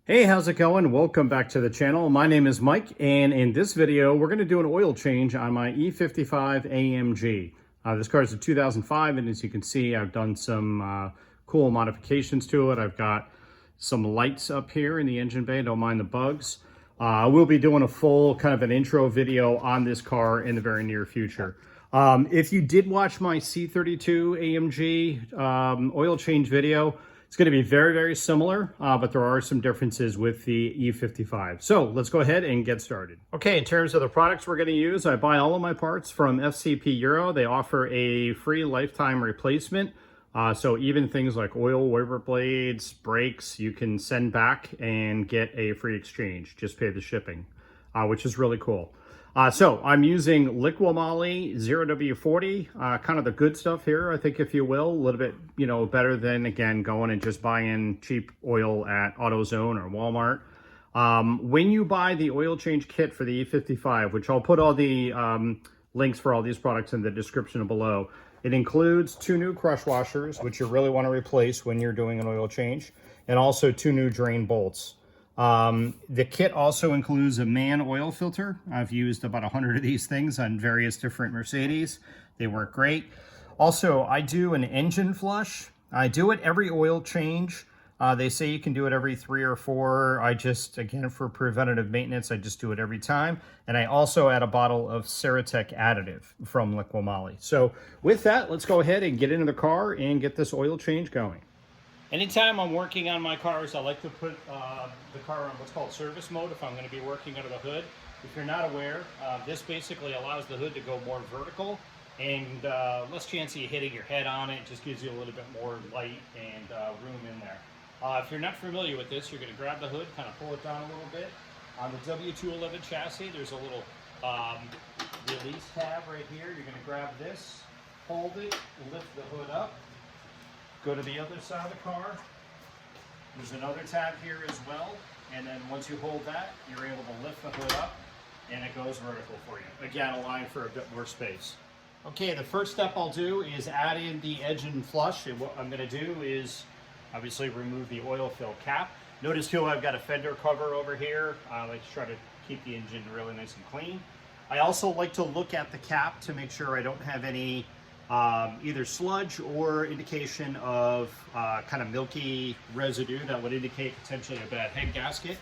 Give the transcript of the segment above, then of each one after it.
Hey, how's it going? Welcome back to the channel. My name is Mike, and in this video, we're going to do an oil change on my E55 AMG. This car is a 2005, and as you can see, I've done some cool modifications to it. I've got some lights up here in the engine bay. Don't mind the bugs. We'll be doing a full kind of an intro video on this car in the very near future. If you did watch my C32 AMG oil change video, it's going to be very, very similar, but there are some differences with the E55. So let's go ahead and get started. Okay, in terms of the products we're going to use, I buy all of my parts from FCP Euro. They offer a free lifetime replacement. So even things like oil, wiper blades, brakes, you can send back and get a free exchange. Just pay the shipping, which is really cool. So I'm using Liqui-Moly 0W40, kind of the good stuff here, I think, if you will, a little bit, better than, again, going and just buying cheap oil at AutoZone or Walmart. When you buy the oil change kit for the E55, which I'll put all the links for all these products in the description below, it includes 2 new crush washers, which you really want to replace when you're doing an oil change, and also 2 new drain bolts. The kit also includes a man oil filter. I've used about 100 of these things on various different Mercedes. They work great. Also, I do an engine flush. I do it every oil change. They say you can do it every 3 or 4. I just, again, for preventative maintenance, I just do it every time. And I also add a bottle of Ceratec additive from Liqui-Moly. So with that, let's go ahead and get into the car and get this oil change going. Anytime I'm working on my cars, I like to put the car on what's called service mode if I'm going to be working under the hood. If you're not aware, this basically allows the hood to go more vertical and less chance of you hitting your head on it. It just gives you a little bit more light and room in there. If you're not familiar with this, you're going to grab the hood, kind of pull it down a little bit. On the W211 chassis, there's a little release tab right here. You're going to grab this, hold it, lift the hood up. Go to the other side of the car. There's another tab here as well. And then once you hold that, you're able to lift the hood up and it goes vertical for you. Again, allowing for a bit more space. Okay, the first step I'll do is add in the engine flush. And what I'm going to do is obviously remove the oil fill cap. Notice too, I've got a fender cover over here. I like to try to keep the engine really nice and clean. I also like to look at the cap to make sure I don't have any either sludge or indication of kind of milky residue that would indicate potentially a bad head gasket.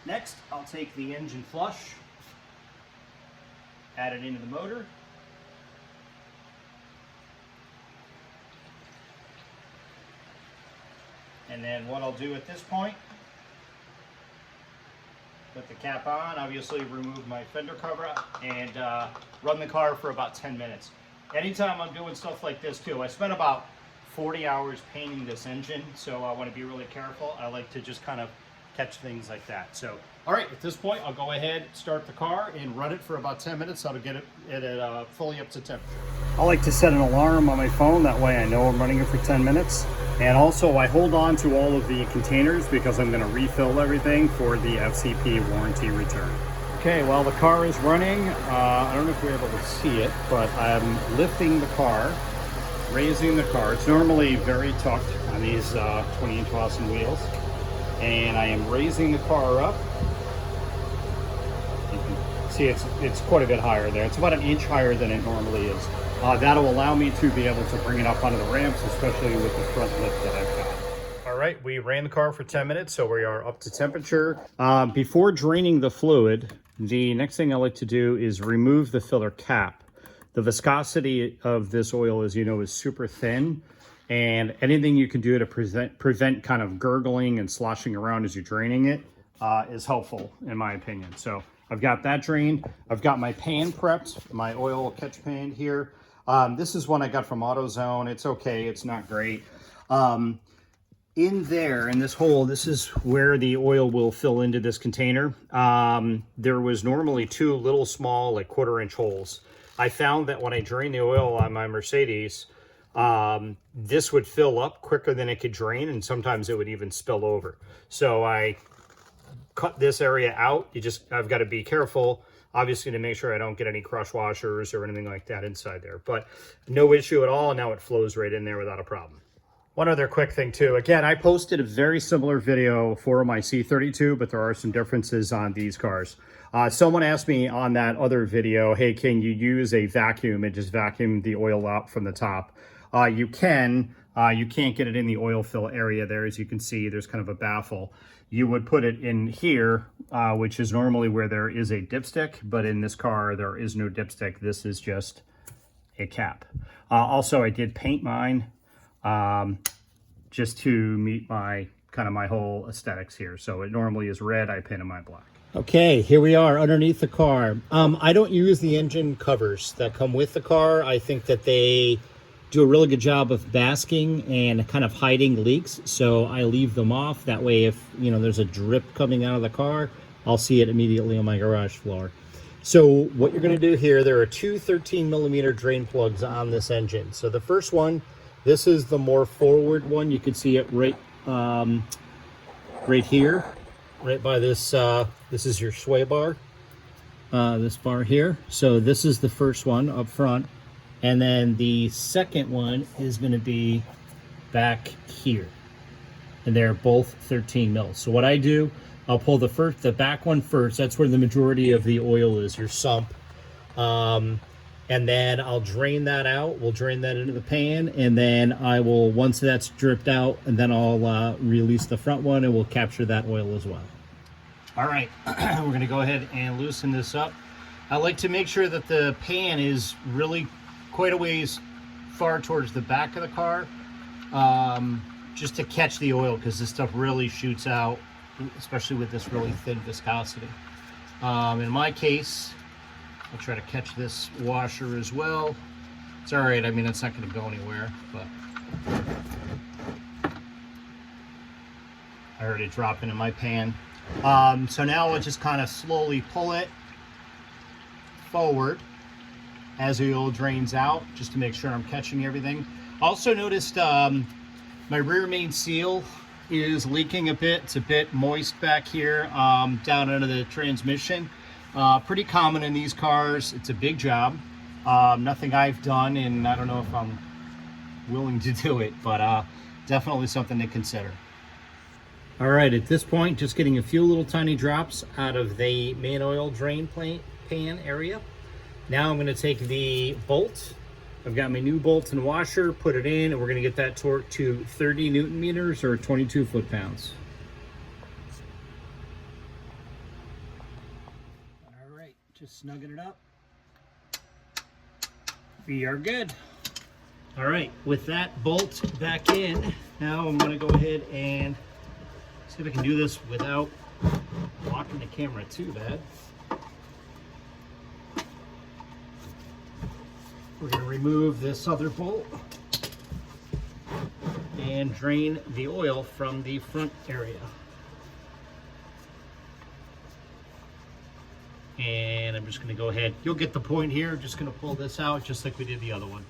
Next, I'll take the engine flush, add it into the motor. And then what I'll do at this point, put the cap on, obviously remove my fender cover and run the car for about 10 minutes. Anytime I'm doing stuff like this too, I spent about 40 hours painting this engine, so I want to be really careful. I like to just kind of catch things like that. So, all right, at this point, I'll go ahead, start the car, and run it for about 10 minutes so to get it fully up to temperature. I like to set an alarm on my phone, that way I know I'm running it for 10 minutes. And also, I hold on to all of the containers because I'm going to refill everything for the FCP warranty return. Okay, while the car is running, I don't know if you're able to see it, but I'm lifting the car, raising the car. It's normally very tucked on these 20-inch Austin wheels. And I am raising the car up. You can see it's quite a bit higher there. It's about an inch higher than it normally is. That'll allow me to be able to bring it up onto the ramps, especially with the front lift that I've got. All right, we ran the car for 10 minutes, so we are up to temperature. Before draining the fluid, the next thing I like to do is remove the filler cap. The viscosity of this oil, as you know, is super thin, and anything you can do to prevent kind of gurgling and sloshing around as you're draining it is helpful, in my opinion. So I've got that drained. I've got my pan prepped, my oil catch pan here. This is one I got from AutoZone. It's okay, it's not great. In there, in this hole, this is where the oil will fill into this container. There was normally 2 little small, like 1/4-inch holes. I found that when I drained the oil on my Mercedes, this would fill up quicker than it could drain, and sometimes it would even spill over. So I cut this area out. I've got to be careful, obviously, to make sure I don't get any crush washers or anything like that inside there. But no issue at all. Now it flows right in there without a problem. One other quick thing too. Again, I posted a very similar video for my C32, but there are some differences on these cars. Someone asked me on that other video, hey, can you use a vacuum and just vacuum the oil out from the top? You can. You can't get it in the oil fill area there. As you can see, there's kind of a baffle. You would put it in here, which is normally where there is a dipstick, but in this car, there is no dipstick. This is just a cap. Also, I did paint mine just to meet my my whole aesthetics here. So it normally is red, I painted mine black. Okay, here we are underneath the car. I don't use the engine covers that come with the car. I think that they do a really good job of basking and kind of hiding leaks. So I leave them off. That way, if there's a drip coming out of the car, I'll see it immediately on my garage floor. So what you're going to do here, there are two 13mm drain plugs on this engine. So the first one, this is the more forward one. You can see it right here, right by this. This is your sway bar, this bar here. So this is the first one up front. And then the second one is going to be back here. And they're both 13 mils. So what I do, I'll pull the back one first. That's where the majority of the oil is, your sump. And then I'll drain that out. We'll drain that into the pan. And then I will, once that's dripped out, and then I'll release the front one and we'll capture that oil as well. All right, we're going to go ahead and loosen this up. I like to make sure that the pan is really quite a ways far towards the back of the car, just to catch the oil, because this stuff really shoots out, especially with this really thin viscosity. In my case, I'll try to catch this washer as well. It's all right, I mean, it's not going to go anywhere, but I heard it dropping in my pan. So now I'll just kind of slowly pull it forward as the oil drains out, just to make sure I'm catching everything. Also noticed my rear main seal is leaking a bit. It's a bit moist back here, down under the transmission. Pretty common in these cars. It's a big job. Nothing I've done, and I don't know if I'm willing to do it, but definitely something to consider. All right, at this point, just getting a few little tiny drops out of the main oil drain pan area. Now I'm going to take the bolt. I've got my new bolt and washer, put it in, and we're going to get that torque to 30 Newton meters or 22 foot-pounds. All right, just snugging it up. We are good. All right, with that bolt back in, now I'm going to go ahead and see if I can do this without blocking the camera too bad. We're going to remove this other bolt and drain the oil from the front area. And I'm just going to go ahead. You'll get the point here. Just going to pull this out just like we did the other one.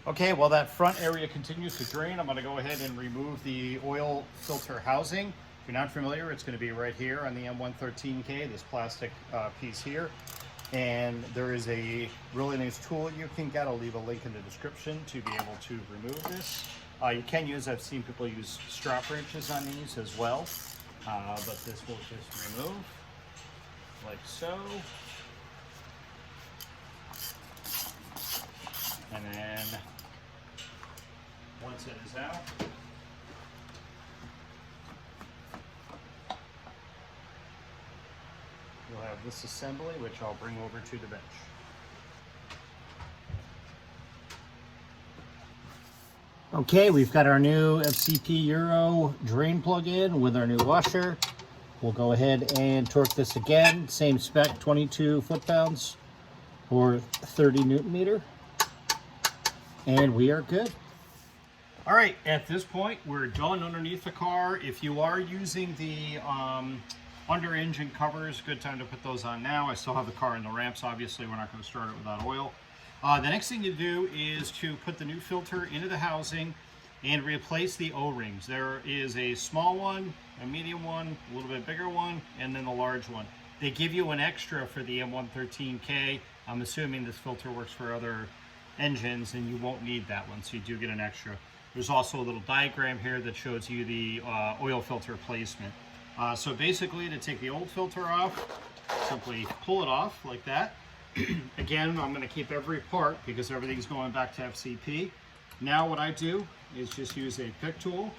Okay, while that front area continues to drain, I'm going to go ahead and remove the oil filter housing. If you're not familiar, it's going to be right here on the M113k, this plastic piece here. And there is a really nice tool you can get. I'll leave a link in the description to be able to remove this. You can use, I've seen people use strap wrenches on these as well, but this will just remove like so. And then once it is out, you'll have this assembly, which I'll bring over to the bench. Okay, we've got our new FCP Euro drain plug in with our new washer. We'll go ahead and torque this again. Same spec, 22 foot-pounds or 30 Newton meter. And we are good. All right, at this point, we're done underneath the car. If you are using the under engine covers, good time to put those on now. I still have the car in the ramps. Obviously, we're not going to start it without oil. The next thing to do is to put the new filter into the housing and replace the O-rings. There is a small one, a medium one, a little bit bigger one, and then the large one. They give you an extra for the M113k. I'm assuming this filter works for other engines and you won't need that one, so you do get an extra. There's also a little diagram here that shows you the oil filter placement. So basically, to take the old filter off, simply pull it off like that. Again, I'm going to keep every part because everything's going back to FCP. Now what I do is just use a pick tool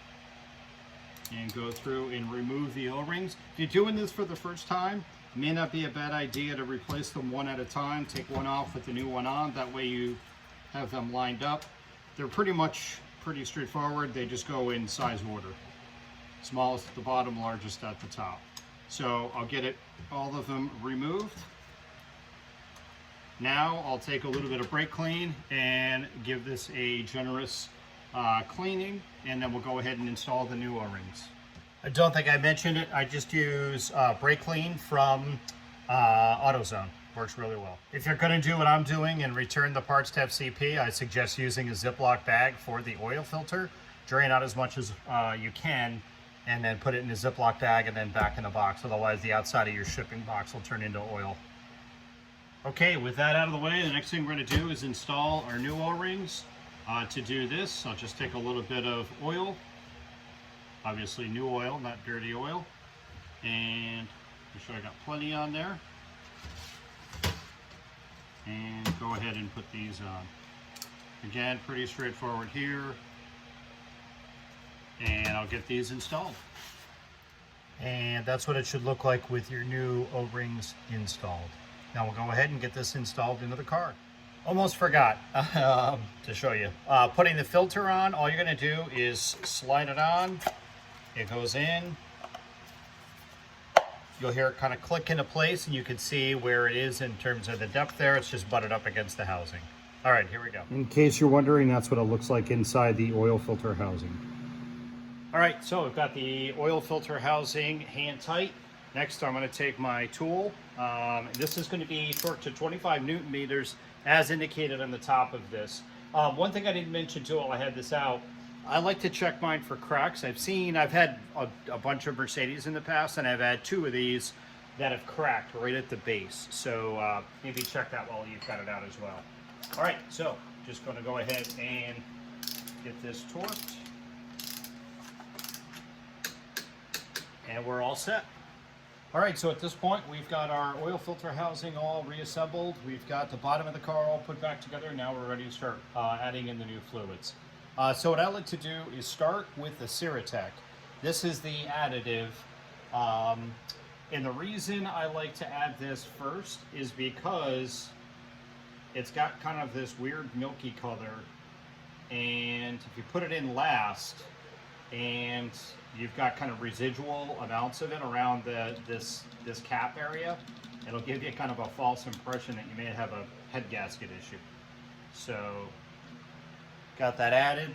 and go through and remove the O-rings. If you're doing this for the first time, it may not be a bad idea to replace them one at a time. Take one off with the new one on. That way you have them lined up. They're pretty straightforward. They just go in size order. Smallest at the bottom, largest at the top. So I'll get all of them removed. Now I'll take a little bit of brake clean and give this a generous cleaning, and then we'll go ahead and install the new O-rings. I don't think I mentioned it. I just use brake clean from AutoZone. Works really well. If you're going to do what I'm doing and return the parts to FCP, I suggest using a Ziploc bag for the oil filter. Drain out as much as you can, and then put it in a Ziploc bag and then back in the box. Otherwise, the outside of your shipping box will turn into oil. Okay, with that out of the way, the next thing we're going to do is install our new O-rings. To do this, I'll just take a little bit of oil, obviously new oil, not dirty oil, and make sure I got plenty on there. And go ahead and put these on. Again, pretty straightforward here. And I'll get these installed. And that's what it should look like with your new O-rings installed. Now we'll go ahead and get this installed into the car. Almost forgot to show you. Putting the filter on, all you're gonna do is slide it on. It goes in. You'll hear it kind of click into place, and you can see where it is in terms of the depth there. It's just butted up against the housing. All right, here we go. In case you're wondering, that's what it looks like inside the oil filter housing. All right, so I've got the oil filter housing hand tight. Next, I'm going to take my tool. This is going to be torqued to 25 Newton meters as indicated on the top of this. One thing I didn't mention too while I had this out, I like to check mine for cracks. I've had a bunch of Mercedes in the past, and I've had two of these that have cracked right at the base. So maybe check that while you've got it out as well. All right, so just going to go ahead and get this torqued. And we're all set. All right, so at this point, we've got our oil filter housing all reassembled. We've got the bottom of the car all put back together. Now we're ready to start adding in the new fluids. So what I like to do is start with the Ceratec. This is the additive. And the reason I like to add this first is because it's got kind of this weird milky color. And if you put it in last, and you've got kind of residual amounts of it around this cap area, it'll give you kind of a false impression that you may have a head gasket issue. So, got that added.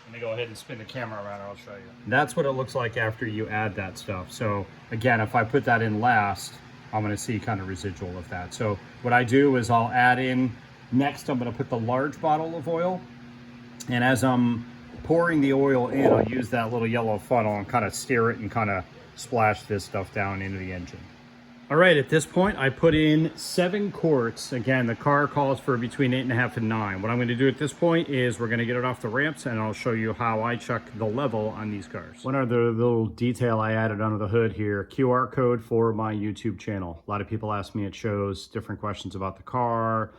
Let me go ahead and spin the camera around and I'll show you. That's what it looks like after you add that stuff. So again, if I put that in last, I'm going to see kind of residual of that. So what I do is I'll add in, next I'm going to put the large bottle of oil, and as I'm pouring the oil in, I'll use that little yellow funnel and kind of steer it and kind of splash this stuff down into the engine. All right, at this point, I put in 7 quarts. Again, the car calls for between 8.5 and 9. What I'm gonna do at this point is we're gonna get it off the ramps, and I'll show you how I check the level on these cars. One other little detail I added under the hood here, QR code for my YouTube channel. A lot of people ask me, it shows different questions about the car,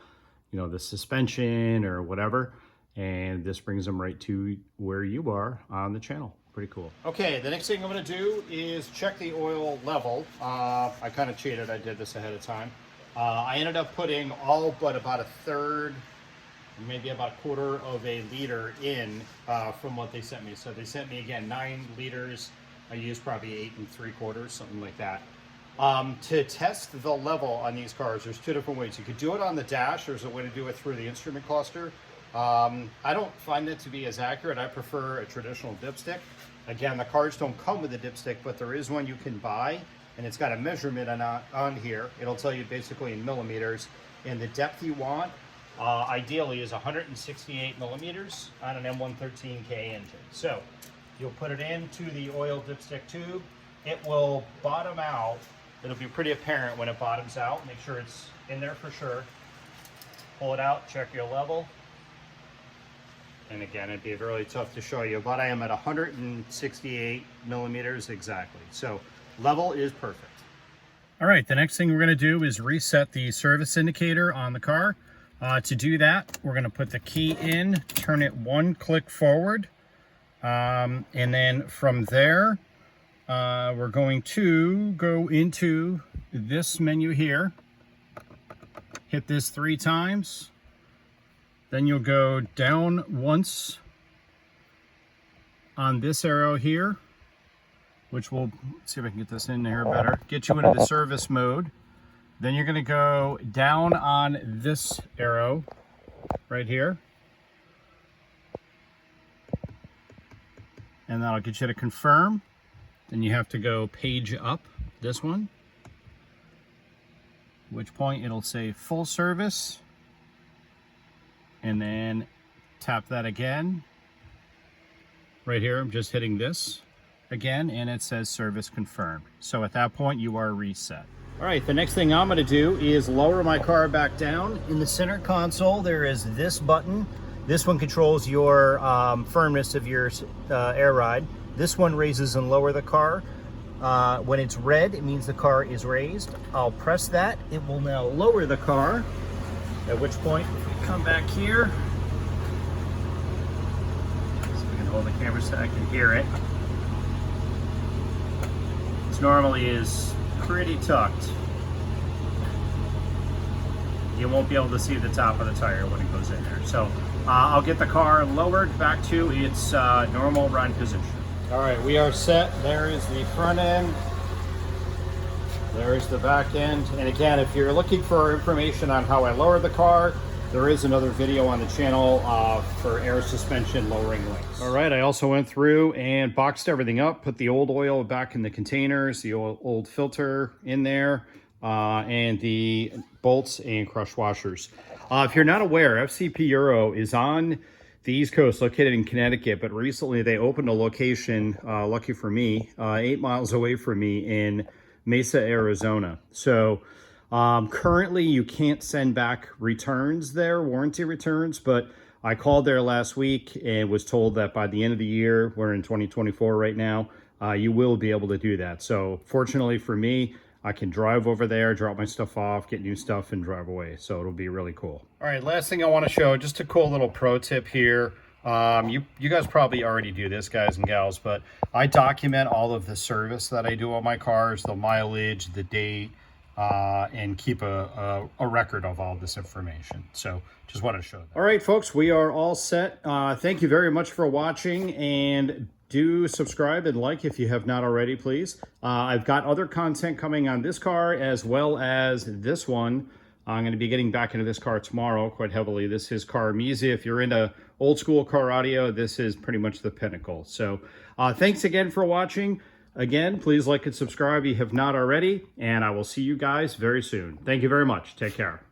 you know, the suspension or whatever. And this brings them right to where you are on the channel. Pretty cool. Okay, the next thing I'm going to do is check the oil level. I kind of cheated. I did this ahead of time. I ended up putting all but about a third, maybe about a quarter of a liter in from what they sent me. So they sent me, again, 9 liters. I used probably 8 3/4, something like that. To test the level on these cars, there's 2 different ways. You could do it on the dash. There's a way to do it through the instrument cluster. I don't find it to be as accurate. I prefer a traditional dipstick. Again, the cars don't come with a dipstick, but there is one you can buy, and it's got a measurement on here. It'll tell you basically in millimeters, and the depth you want, ideally, is 168 millimeters on an M113k engine. So you'll put it into the oil dipstick tube. It will bottom out. It'll be pretty apparent when it bottoms out. Make sure it's in there for sure. Pull it out, check your level. And again, it'd be really tough to show you, but I am at 168 millimeters exactly. So level is perfect. All right, the next thing we're gonna do is reset the service indicator on the car. To do that, we're gonna put the key in, turn it one click forward, and then from there, we're going to go into this menu here, hit this 3 times, then you'll go down once on this arrow here, which will, let's see if I can get this in here better, get you into the service mode. Then you're gonna go down on this arrow right here, and that'll get you to confirm. Then you have to go page up, this one, at which point it'll say full service, and then tap that again. Right here, I'm just hitting this again, and it says service confirmed. So at that point, you are reset. All right, the next thing I'm gonna do is lower my car back down. In the center console, there is this button. This one controls your firmness of your air ride. This one raises and lower the car. When it's red, it means the car is raised. I'll press that. It will now lower the car, at which point, if we come back here, so we can hold the camera so I can hear it. This normally is pretty tucked. You won't be able to see the top of the tire when it goes in there. So I'll get the car lowered back to its normal ride position. All right, we are set. There is the front end. There's the back end. And again, if you're looking for information on how I lower the car, there is another video on the channel for air suspension lowering links. All right, I also went through and boxed everything up, put the old oil back in the containers, the old filter in there, and the bolts and crush washers. If you're not aware, FCP Euro is on the East Coast, located in Connecticut, but recently they opened a location, lucky for me, 8 miles away from me in Mesa, Arizona. So currently you can't send back returns there, warranty returns, but I called there last week and was told that by the end of the year, we're in 2024 right now, you will be able to do that. So fortunately for me, I can drive over there, drop my stuff off, get new stuff, and drive away. So it'll be really cool. All right, last thing I want to show, just a cool little pro tip here. You guys probably already do this, guys and gals, but I document all of the service that I do on my cars, the mileage, the date, and keep a record of all this information. So just wanted to show that. All right, folks, we are all set. Thank you very much for watching, and do subscribe and like if you have not already, please. I've got other content coming on this car as well as this one. I'm going to be getting back into this car tomorrow quite heavily. This is Car Amnesia. If you're into old school car audio, this is pretty much the pinnacle. So thanks again for watching. Again, please like and subscribe if you have not already, and I will see you guys very soon. Thank you very much. Take care.